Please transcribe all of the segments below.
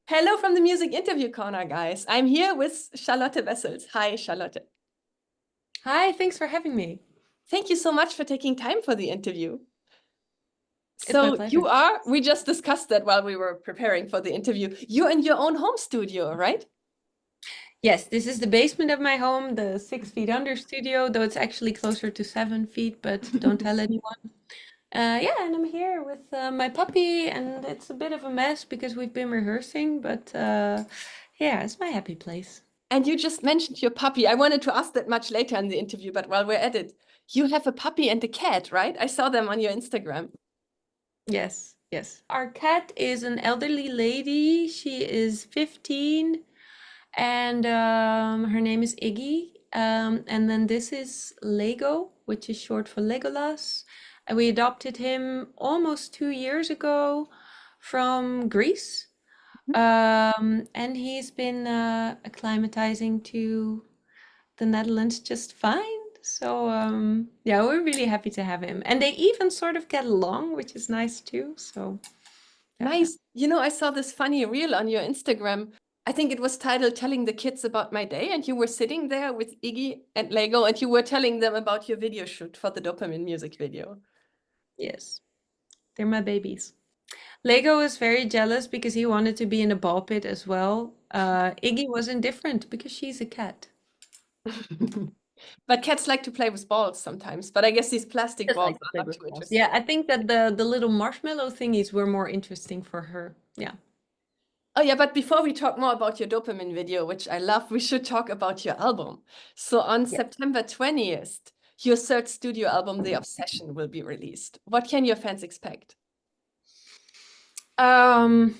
Hello from the Music Interview Corner, guys. I'm here with Charlotte Wessels. Hi, Charlotte. Hi, thanks for having me. Thank you so much for taking time for the interview. It's my So pleasure. we just discussed that while we were preparing for the interview. You're in your own home studio, right? Yes, this is the basement of my home, the 6 feet under studio, though it's actually closer to 7 feet, but don't tell anyone. Yeah, and I'm here with my puppy, and it's a bit of a mess because we've been rehearsing, but yeah, it's my happy place. And you just mentioned your puppy. I wanted to ask that much later in the interview, but while we're at it, you have a puppy and a cat, right? I saw them on your Instagram. Yes, yes. Our cat is an elderly lady. She is 15, and her name is Iggy. And then this is Lego, which is short for Legolas. And we adopted him almost 2 years ago from Greece. And he's been acclimatizing to the Netherlands just fine. So yeah, we're really happy to have him. And they even sort of get along, which is nice too. So yeah. Nice. You know, I saw this funny reel on your Instagram. I think it was titled Telling the Kids About My Day, and you were sitting there with Iggy and Lego, and you were telling them about your video shoot for the Dopamine music video. Yes, they're my babies. Lego was very jealous because he wanted to be in a ball pit as well. Iggy was indifferent because she's a cat. But cats like to play with balls sometimes, but I guess these plastic Just balls like to are play not with too balls. interesting. Yeah, I think that the little marshmallow thingies were more interesting for her. Yeah. Oh yeah, but before we talk more about your Dopamine video, which I love, we should talk about your album. So on Yeah. September 20th, your third studio album, The Obsession, will be released. What can your fans expect? Um,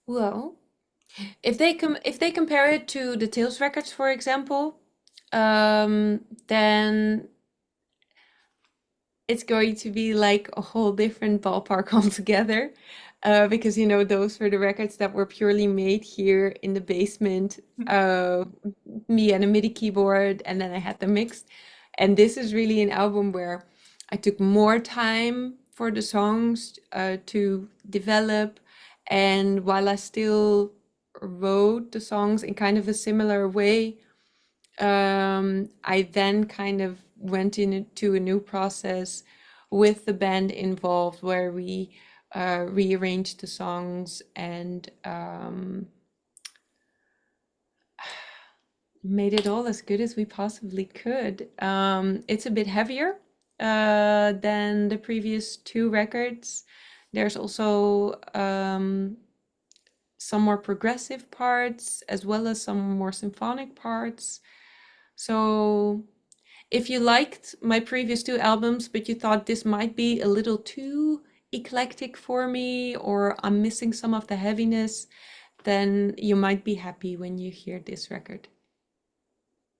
well, if they compare it to the Tales records, for example, then it's going to be like a whole different ballpark altogether. Because those were the records that were purely made here in the basement. Me and a MIDI keyboard, and then I had them mixed. And this is really an album where I took more time for the songs to develop, and while I still wrote the songs in kind of a similar way, I then kind of went into a new process with the band involved where we rearranged the songs and made it all as good as we possibly could. It's a bit heavier than the previous two records. There's also some more progressive parts as well as some more symphonic parts. So if you liked my previous two albums, but you thought this might be a little too eclectic for me, or I'm missing some of the heaviness, then you might be happy when you hear this record.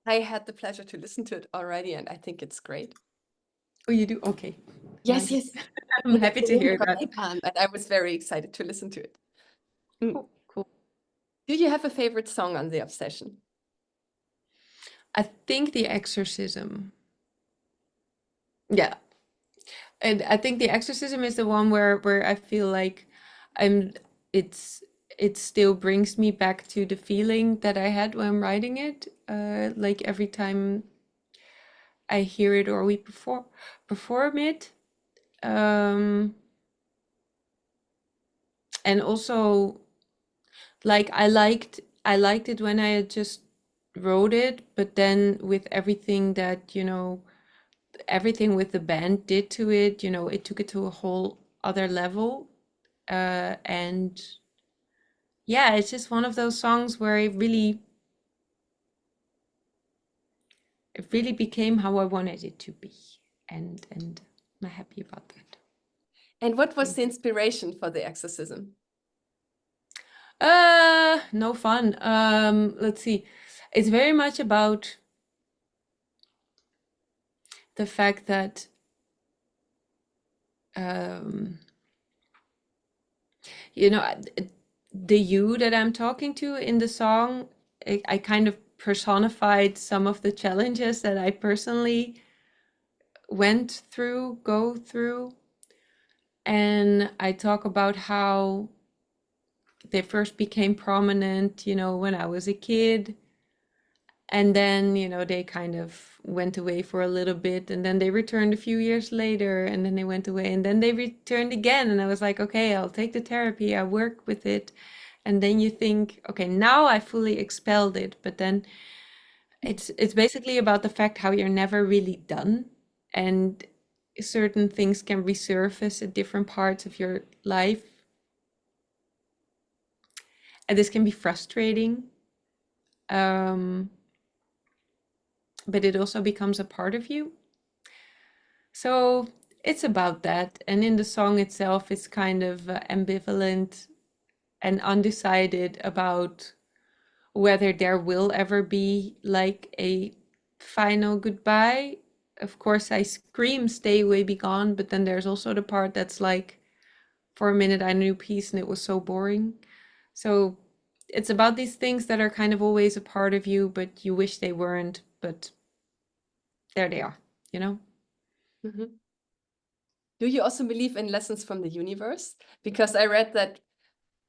I had the pleasure to listen to it already, and I think it's great. Oh, you do? Okay. Yes, Nice. yes. I'm It's happy the to name hear from that. Epica, and I was very excited to listen to it. Mm. Cool, cool. Do you have a favorite song on The Obsession? I think the Exorcism. Yeah. And I think the Exorcism is the one where I feel like I'm it's it still brings me back to the feeling that I had when writing it. Like every time I hear it or we perform it. Um, and also like I liked it when I had just wrote it, but then with everything that, everything with the band did to it, it took it to a whole other level. And yeah, it's just one of those songs where it really became how I wanted it to be. And I'm happy about that. And what was Thank the inspiration for The Exorcism? No fun. Let's see. It's very much about the fact that um, you know, the you that I'm talking to in the song, I kind of personified some of the challenges that I personally go through. And I talk about how they first became prominent, when I was a kid. And then, they kind of went away for a little bit, and then they returned a few years later, and then they went away, and then they returned again. And I was like, okay, I'll take the therapy, I work with it. And then you think, okay, now I fully expelled it. But then it's basically about the fact how you're never really done, and certain things can resurface at different parts of your life. And this can be frustrating. But it also becomes a part of you. So it's about that. And in the song itself, it's kind of ambivalent and undecided about whether there will ever be like a final goodbye. Of course, I scream, stay away, be gone. But then there's also the part that's like, for a minute, I knew peace and it was so boring. So it's about these things that are kind of always a part of you, but you wish they weren't. But there they are, you know? Mhm. Do you also believe in lessons from the universe? Because I read that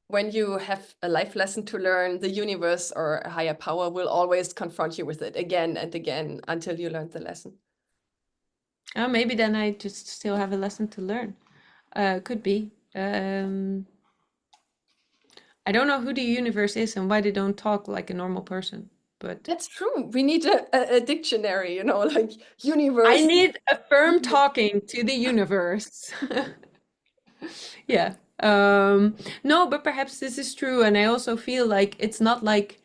when you have a life lesson to learn, the universe or a higher power will always confront you with it again and again until you learn the lesson. Maybe then I just still have a lesson to learn. Could be. I don't know who the universe is and why they don't talk like a normal person, but That's true. We need a dictionary, you know, like I universe. need a firm talking to the universe. Yeah. No, but perhaps this is true. And I also feel like it's not like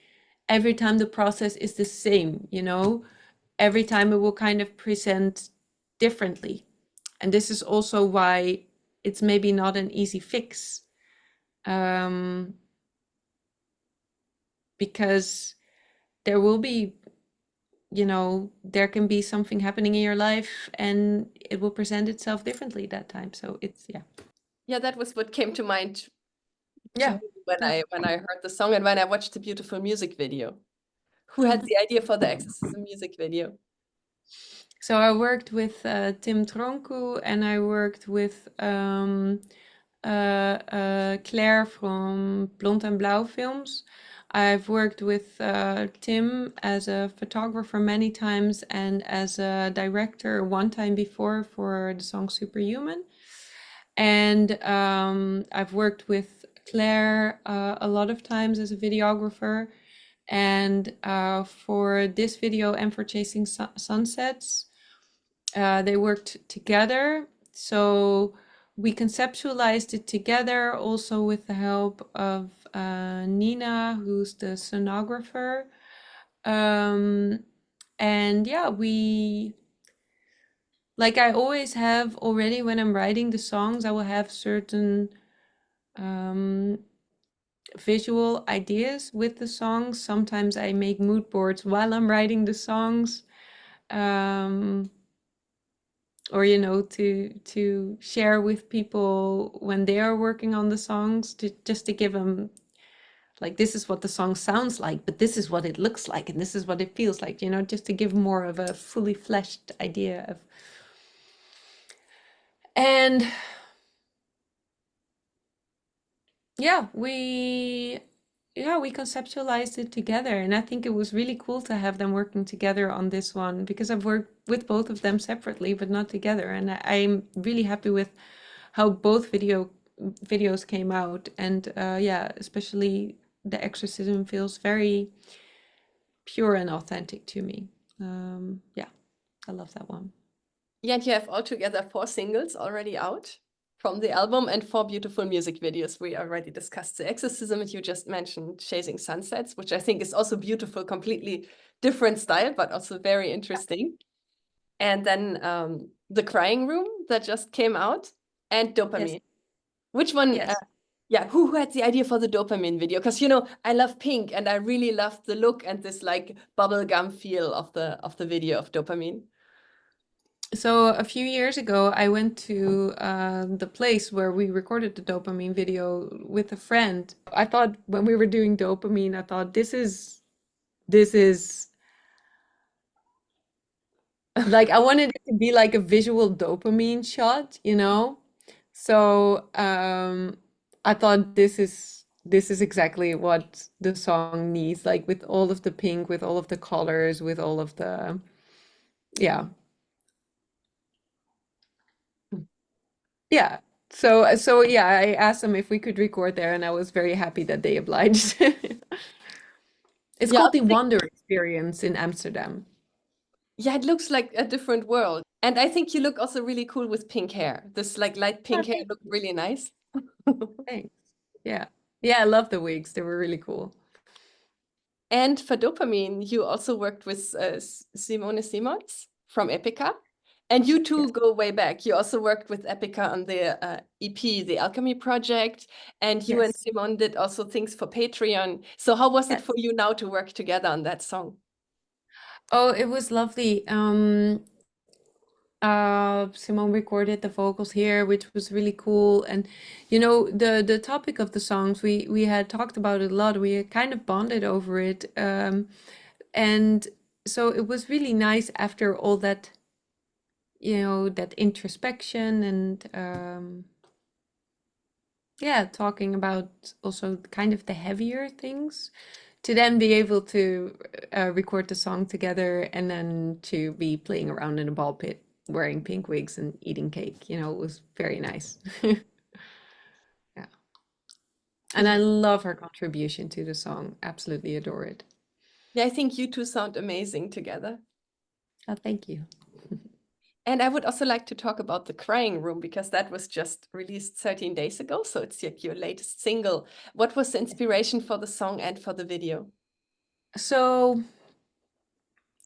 every time the process is the same, Every time it will kind of present differently. And this is also why it's maybe not an easy fix. Because there will be, there can be something happening in your life and it will present itself differently that time. So it's, yeah. Yeah, that was what came to mind to Yeah. me when I heard the song and when I watched the beautiful music video. Who had the idea for the Exorcism music video? So I worked with Tim Tronku, and I worked with Claire from Blond and Blauw films. I've worked with Tim as a photographer many times and as a director one time before for the song Superhuman. And I've worked with Claire a lot of times as a videographer. And for this video and for Chasing Sunsets, they worked together. So we conceptualized it together, also with the help of Nina, who's the sonographer. And yeah, like I always have already when I'm writing the songs, I will have certain visual ideas with the songs. Sometimes I make mood boards while I'm writing the songs. Or to share with people when they are working on the songs, just to give them like, this is what the song sounds like, but this is what it looks like and this is what it feels like, just to give more of a fully fleshed idea of. And yeah, we conceptualized it together, and I think it was really cool to have them working together on this one, because I've worked with both of them separately but not together, and I'm really happy with how both videos came out. And yeah, especially the Exorcism feels very pure and authentic to me. Yeah, I love that one. Yeah, and you have altogether 4 singles already out from the album and 4 beautiful music videos. We already discussed the Exorcism, and you just mentioned Chasing Sunsets, which I think is also beautiful, completely different style, but also very interesting. And then The Crying Room that just came out, and Dopamine. Yes. Which one? Yes. Yeah, who had the idea for the Dopamine video? Because I love pink, and I really love the look and this like bubblegum feel of the video of Dopamine. So a few years ago, I went to the place where we recorded the Dopamine video with a friend. I thought when we were doing Dopamine, I thought this is like, I wanted it to be like a visual dopamine shot, So I thought this is exactly what the song needs, like with all of the pink, with all of the colors, with all of the yeah. Yeah. So yeah, I asked them if we could record there, and I was very happy that they obliged. It's Yeah, called the Wonder Experience in Amsterdam. yeah, it looks like a different world. And I think you look also really cool with pink hair. This like light Oh, pink hair looked really nice. thanks. Yeah. Yeah, I love the wigs. They were really cool. And for Dopamine, you also worked with Simone Simons from Epica. And you two Yes. go way back. You also worked with Epica on the EP, the Alchemy Project. And you and Yes. Simone did also things for Patreon. So how was it Yes. for you now to work together on that song? Oh, it was lovely. Simone recorded the vocals here, which was really cool. And the topic of the songs, we had talked about it a lot. We had kind of bonded over it. And so it was really nice after all that, that introspection and yeah, talking about also kind of the heavier things, to then be able to record the song together and then to be playing around in a ball pit wearing pink wigs and eating cake. It was very nice. Yeah. And I Yeah. love her contribution to the song. Absolutely adore it. Yeah, I think you two sound amazing together. Oh, thank you. And I would also like to talk about The Crying Room because that was just released 13 days ago. So it's like your latest single. What was the inspiration for the song and for the video? So,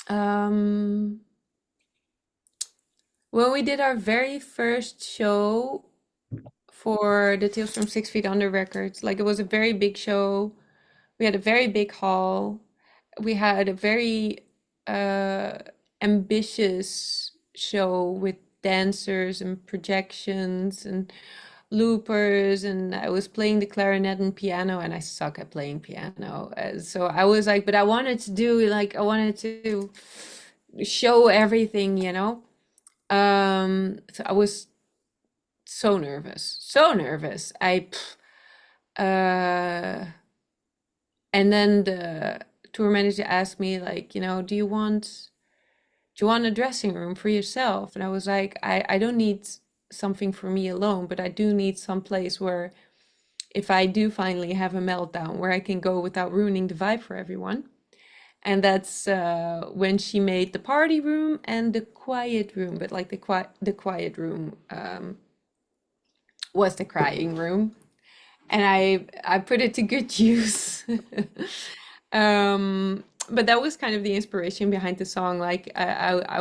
um, when we did our very first show for the Tales from 6 Feet Under records, like it was a very big show. We had a very big hall. We had a very uh, ambitious show with dancers and projections and loopers, and I was playing the clarinet and piano, and I suck at playing piano. So I was like, but I wanted to do like I wanted to show everything. So I was so nervous. Uh, and then the tour manager asked me like, do you want a dressing room for yourself? And I was like, I don't need something for me alone, but I do need some place where if I do finally have a meltdown, where I can go without ruining the vibe for everyone. And that's when she made the party room and the quiet room, but like the quiet room was the crying room, and I put it to good use. But that was kind of the inspiration behind the song. Like I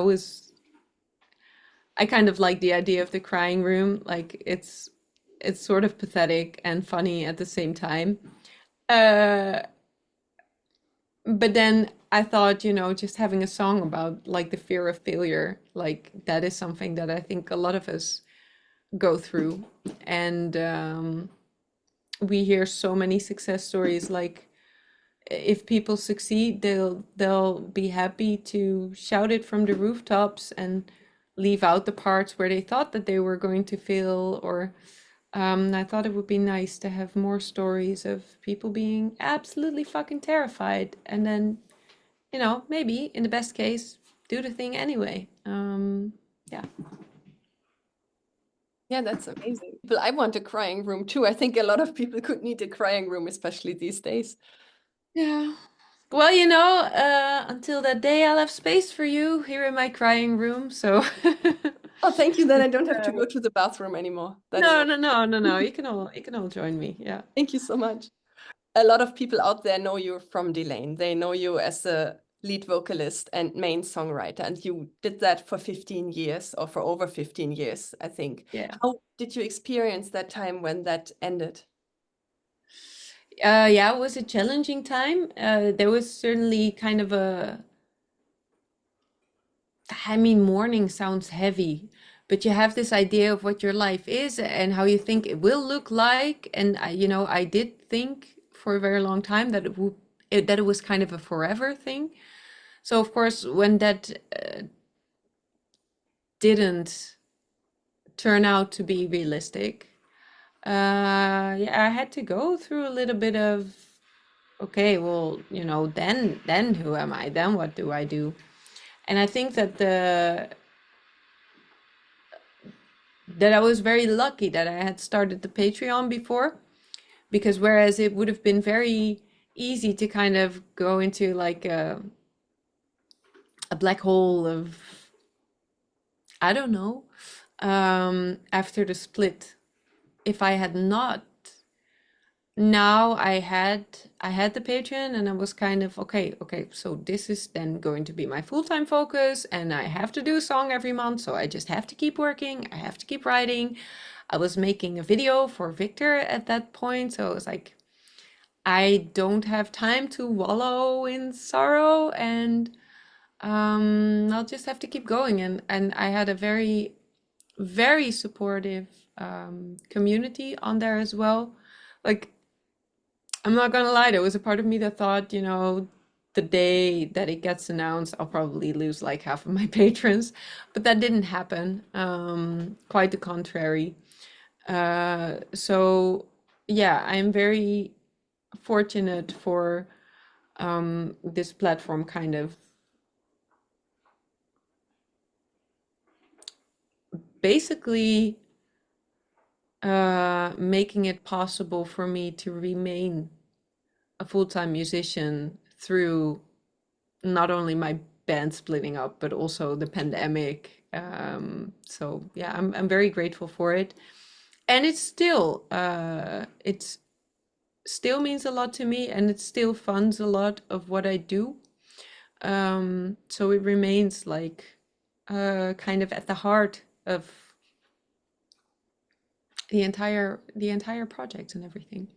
kind of like the idea of the crying room. Like it's sort of pathetic and funny at the same time. Uh, but then I thought, just having a song about like the fear of failure, like that is something that I think a lot of us go through. And we hear so many success stories, like if people succeed, they'll be happy to shout it from the rooftops and leave out the parts where they thought that they were going to fail. Or I thought it would be nice to have more stories of people being absolutely fucking terrified and then, maybe in the best case, do the thing anyway. Yeah. Yeah, that's amazing. But I want a crying room too. I think a lot of people could need a crying room, especially these days. Yeah. Well, until that day, I'll have space for you here in my crying room. So, Oh, thank you. Then I don't have to go to the bathroom anymore. That's no, no, no, no, no. You can all join me. Yeah. thank you so much. A lot of people out there know you from Delain. They know you as a lead vocalist and main songwriter, and you did that for 15 years or for over 15 years, I think. Yeah. How did you experience that time when that ended? Yeah, it was a challenging time. There was certainly kind of mourning sounds heavy, but you have this idea of what your life is and how you think it will look like. And I did think for a very long time that that it was kind of a forever thing. So of course, when that didn't turn out to be realistic. Yeah, I had to go through a little bit of, okay, well, then who am I? Then what do I do? And I think that I was very lucky that I had started the Patreon before, because whereas it would have been very easy to kind of go into like a black hole of, I don't know, after the split, if I had not, now I had the Patreon, and I was kind of okay, so this is then going to be my full-time focus, and I have to do a song every month, so I just have to keep working, I have to keep writing. I was making a video for Victor at that point, so it was like, I don't have time to wallow in sorrow, and I'll just have to keep going. And I had a very, very supportive community on there as well. Like, I'm not gonna lie, there was a part of me that thought, the day that it gets announced, I'll probably lose like half of my patrons, but that didn't happen. Quite the contrary. So yeah, I'm very fortunate for this platform kind of basically making it possible for me to remain a full-time musician through not only my band splitting up, but also the pandemic. So yeah, I'm very grateful for it. And it's still means a lot to me, and it still funds a lot of what I do. So it remains like kind of at the heart of the entire project and everything.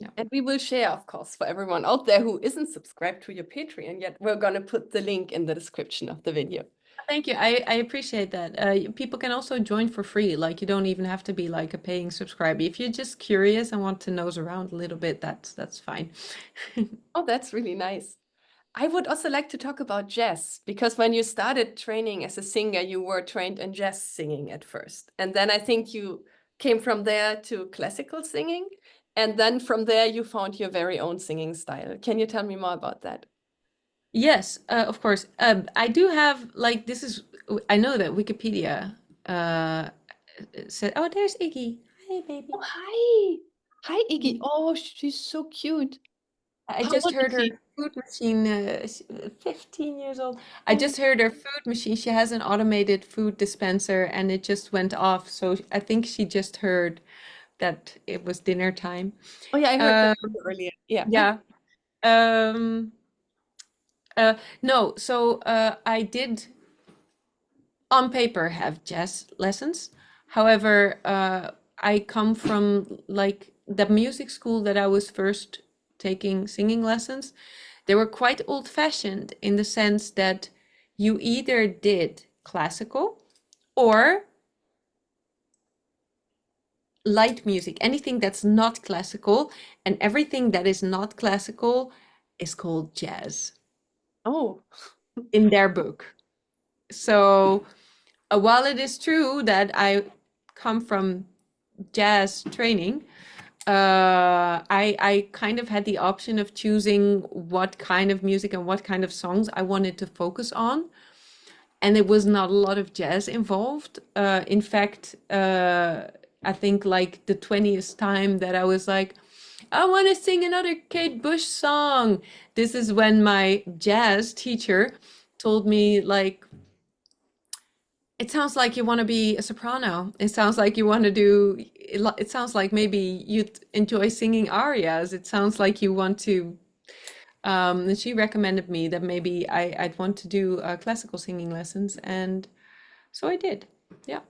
Yeah. And we will share, of course, for everyone out there who isn't subscribed to your Patreon yet, we're going to put the link in the description of the video. Thank you. I appreciate that. People can also join for free. Like, you don't even have to be like a paying subscriber. If you're just curious and want to nose around a little bit, that's fine. Oh, that's really nice. I would also like to talk about jazz, because when you started training as a singer, you were trained in jazz singing at first. And then I think you came from there to classical singing. And then from there, you found your very own singing style. Can you tell me more about that? Yes, of course. I do have like I know that Wikipedia said, oh, there's Iggy. Hi, baby. Oh, hi. Hi, Iggy. Oh, she's so cute. I How just old is heard her she? food machine, 15 years old. I Oh, just heard her food machine. She has an automated food dispenser and it just went off. So I think she just heard that it was dinner time. oh yeah, I heard that Um, earlier. Yeah. yeah. Um, no, so I did on paper have jazz lessons. However, I come from like the music school that I was first taking singing lessons. They were quite old-fashioned in the sense that you either did classical or light music, anything that's not classical, and everything that is not classical is called jazz Oh, in their book. So while it is true that I come from jazz training, I kind of had the option of choosing what kind of music and what kind of songs I wanted to focus on. And it was not a lot of jazz involved. In fact, I think like the 20th time that I was like, I want to sing another Kate Bush song. This is when my jazz teacher told me like, it sounds like you want to be a soprano. It sounds like you want to do, it sounds like maybe you enjoy singing arias. It sounds like you want to, and she recommended me that maybe I'd want to do classical singing lessons. And so I did. Yeah.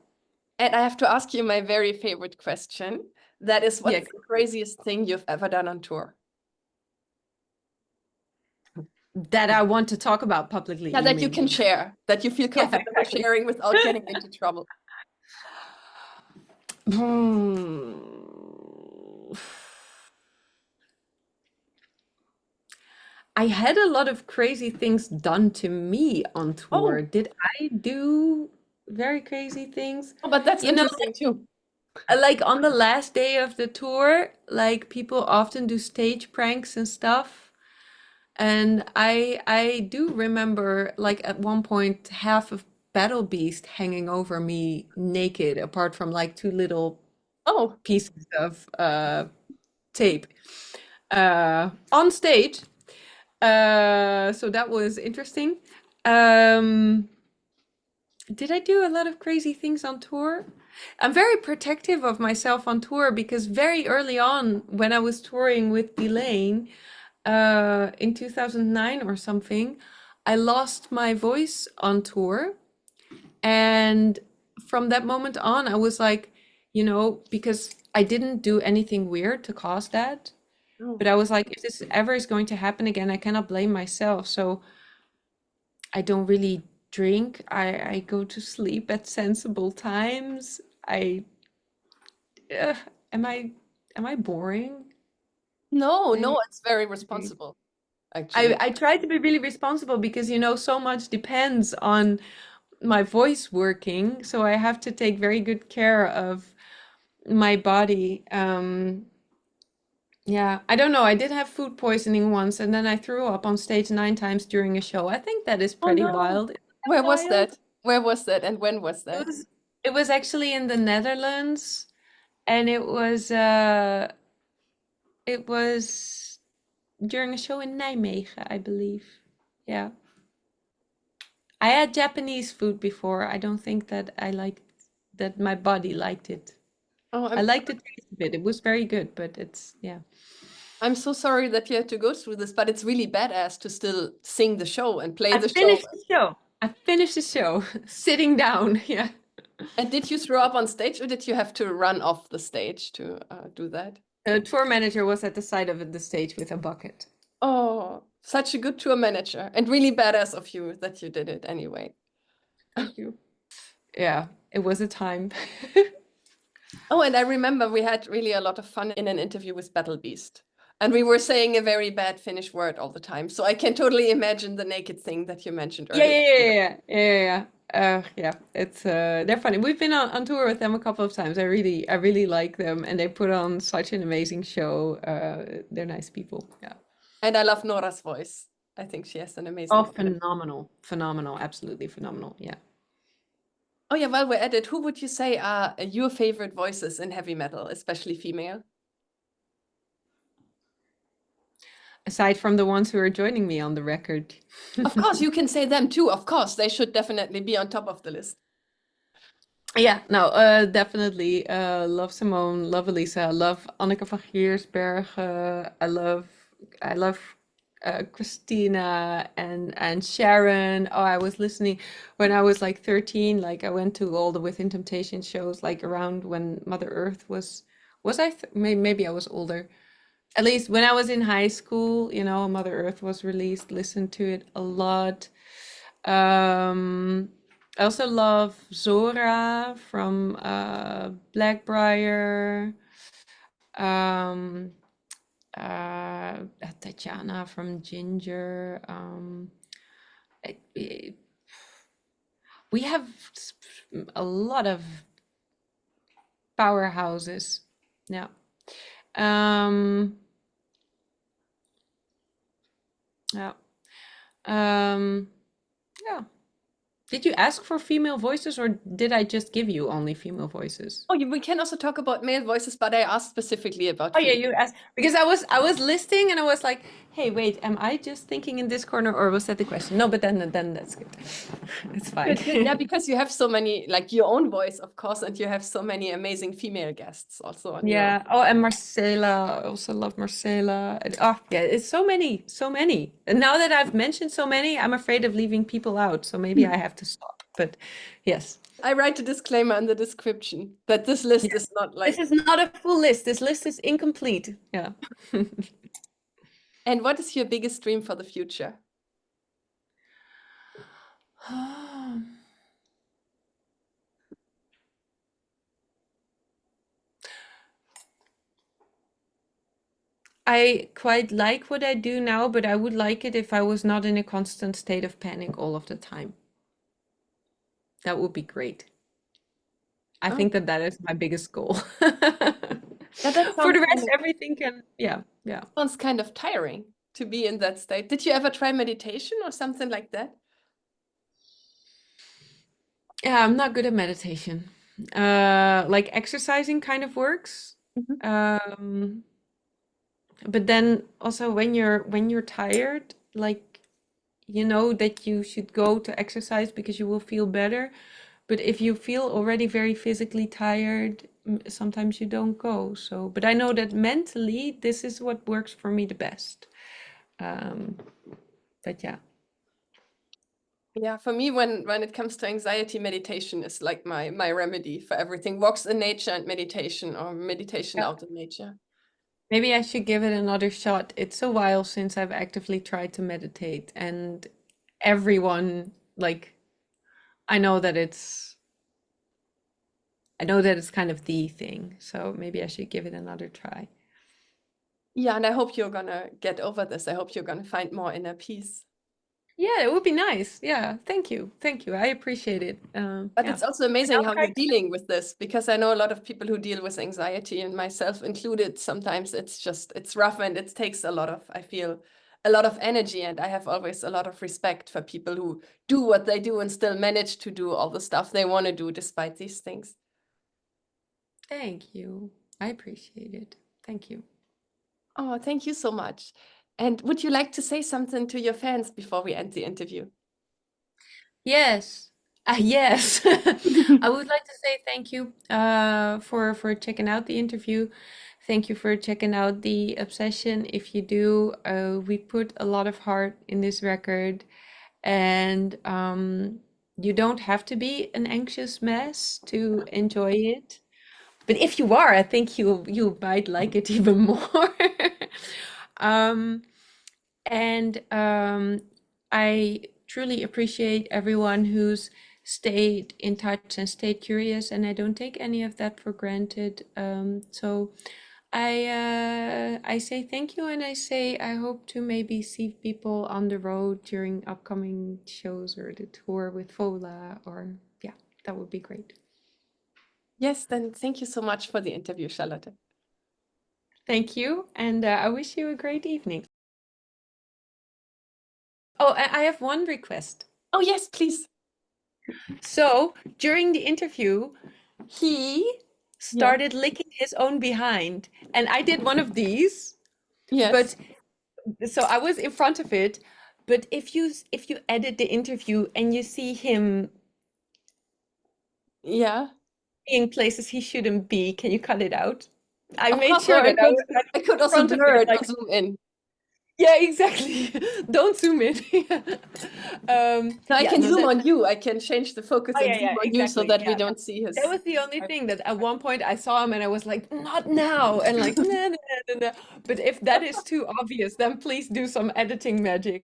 and I have to ask you my very favorite question. That is, Yeah. what's the craziest thing you've ever done on tour? That I want to talk about publicly, Yeah, you that you mean? can share, that you feel Yeah, comfortable exactly. sharing without getting into trouble. I had a lot of crazy things done to me on tour. Oh, Did I do very crazy things. Oh, but that's You know, interesting too. like on the last day of the tour, like people often do stage pranks and stuff. And I do remember like at one point half of Battle Beast hanging over me naked, apart from like two little Oh, pieces of tape on stage. So that was interesting. Um, did I do a lot of crazy things on tour? I'm very protective of myself on tour because very early on, when I was touring with Delain, in 2009 or something, I lost my voice on tour. And from that moment on, I was like, because I didn't do anything weird to cause that. oh. But I was like, if this ever is going to happen again, I cannot blame myself. So I don't really drink. I go to sleep at sensible times. I uh, am I am I boring? No, Maybe. no, it's very Okay. responsible, I actually. I try to be really responsible because so much depends on my voice working, so I have to take very good care of my body. Yeah, I don't know. I did have food poisoning once, and then I threw up on stage 9 times during a show. I think that is Oh pretty no. wild. Isn't that Where was wild? that? Where was that and when was It that? was it was actually in the Netherlands, and it was during a show in Nijmegen, I believe. Yeah. I had Japanese food before. I don't think that I liked that my body liked it. Oh, I I'm liked the taste of it. It was very good, but it's yeah. I'm so sorry that you had to go through this, but it's really badass to still sing the show and play I the show. finished the show. I finished the show sitting down. Yeah. And did you throw up on stage or did you have to run off the stage to do that? The tour manager was at the side of the stage with a bucket. Oh, such a good tour manager and really badass of you that you did it anyway. Thank you. Yeah, it was a time. Oh, and I remember we had really a lot of fun in an interview with Battle Beast. And we were saying a very bad Finnish word all the time. So I can totally imagine the naked thing that you mentioned Yeah, earlier. yeah, yeah, yeah, yeah, yeah, yeah. Yeah, it's they're funny. We've been on tour with them a couple of times. I really like them, and they put on such an amazing show. They're nice people. Yeah. And I love Nora's voice. I think she has an Oh, amazing voice. phenomenal, phenomenal, absolutely phenomenal. Yeah. Oh yeah, while we're at it, who would you say are your favorite voices in heavy metal, especially female? Aside from the ones who are joining me on the record. Of course, you can say them too. Of course, they should definitely be on top of the list. Yeah, no, definitely. Love Simone, love Elisa, love Anneke van Giersberg. I love Christina and Sharon. Oh, I was listening when I was like 13. Like I went to all the Within Temptation shows, like around when Mother Earth was. Was I? Maybe I was older. At least when I was in high school, Mother Earth was released. Listened to it a lot. Um, I also love Zora from Blackbriar. Um, Tatjana from Ginger. It- we have a lot of powerhouses. Yeah. Um, yeah. Yeah. Did you ask for female voices or did I just give you only female voices? Oh, we can also talk about male voices, but I asked specifically about Oh yeah, female. you asked because I was listing and I was like, hey, wait, am I just thinking in this corner or was that the question? No, but then that's good. It's fine. Good, good. Yeah, because you have so many, like your own voice, of course, and you have so many amazing female guests also on your. Yeah. Oh, and Marcela. I also love Marcela. Oh, yeah, it's so many, so many. And now that I've mentioned so many, I'm afraid of leaving people out. So maybe I have to stop. But yes. I write a disclaimer in the description that this list Yeah. is not This like. is not a full list. This list is incomplete. Yeah. And what is your biggest dream for the future? I quite like what I do now, but I would like it if I was not in a constant state of panic all of the time. That would be great. I Oh, think that is my biggest goal. yeah, that For sounds the kind rest, of everything can, yeah, yeah. sounds kind of tiring to be in that state. Did you ever try meditation or something like that? Yeah, I'm not good at meditation. Like exercising kind of works. Mhm. Um, but then also when you're tired, like you know that you should go to exercise because you will feel better. But if you feel already very physically tired, sometimes you don't go. So, but I know that mentally, this is what works for me the best. Um, but yeah, Yeah, for me, when it comes to anxiety, meditation is like my remedy for everything. Walks in nature and meditation, or meditation yeah. out in nature. Maybe I should give it another shot. It's a while since I've actively tried to meditate, and everyone, like, I know that it's, I know that it's kind of the thing. So maybe I should give it another try. Yeah, and I hope you're gonna get over this. I hope you're gonna find more inner peace. Yeah, it would be nice. Yeah, thank you. Thank you. I appreciate it. But Yeah. it's also And amazing I'll how try you're to. dealing with this, because I know a lot of people who deal with anxiety, and myself included. Sometimes it's rough, and it takes a lot of, I feel, a lot of energy. And I have always a lot of respect for people who do what they do and still manage to do all the stuff they want to do despite these things. Thank you. I appreciate it. Thank you. Oh, thank you so much. And would you like to say something to your fans before we end the interview? Yes. Yes. I would like to say thank you for checking out the interview. Thank you for checking out the obsession. If you do, we put a lot of heart in this record, and you don't have to be an anxious mess to enjoy it. But if you are, I think you might like it even more. Um, and I truly appreciate everyone who's stayed in touch and stayed curious, and I don't take any of that for granted. So I say thank you, and I say I hope to maybe see people on the road during upcoming shows or the tour with Fola, or yeah, that would be great. Yes, then thank you so much for the interview, Charlotte. Thank you, and I wish you a great evening. Oh, I have one request. Oh, yes, please. So during the interview, he Yeah. started licking his own behind, and I did one of these, Yes. but so I was in front of it. But if you edit the interview and you see him Yeah. being places he shouldn't be, can you cut it out? I Of made course, sure or that I was kind I of could in also front of blur it, it like or zoom in. yeah, exactly. Don't zoom in. No, I Yeah, can no, zoom that. on you. I can change the focus Oh and yeah, zoom yeah, on you so exactly. that we Yeah. don't see That his. was the only thing that at one point I saw him and I was like, not now, and like, nah, nah, nah, nah, nah. But if that is too obvious, then please do some editing magic.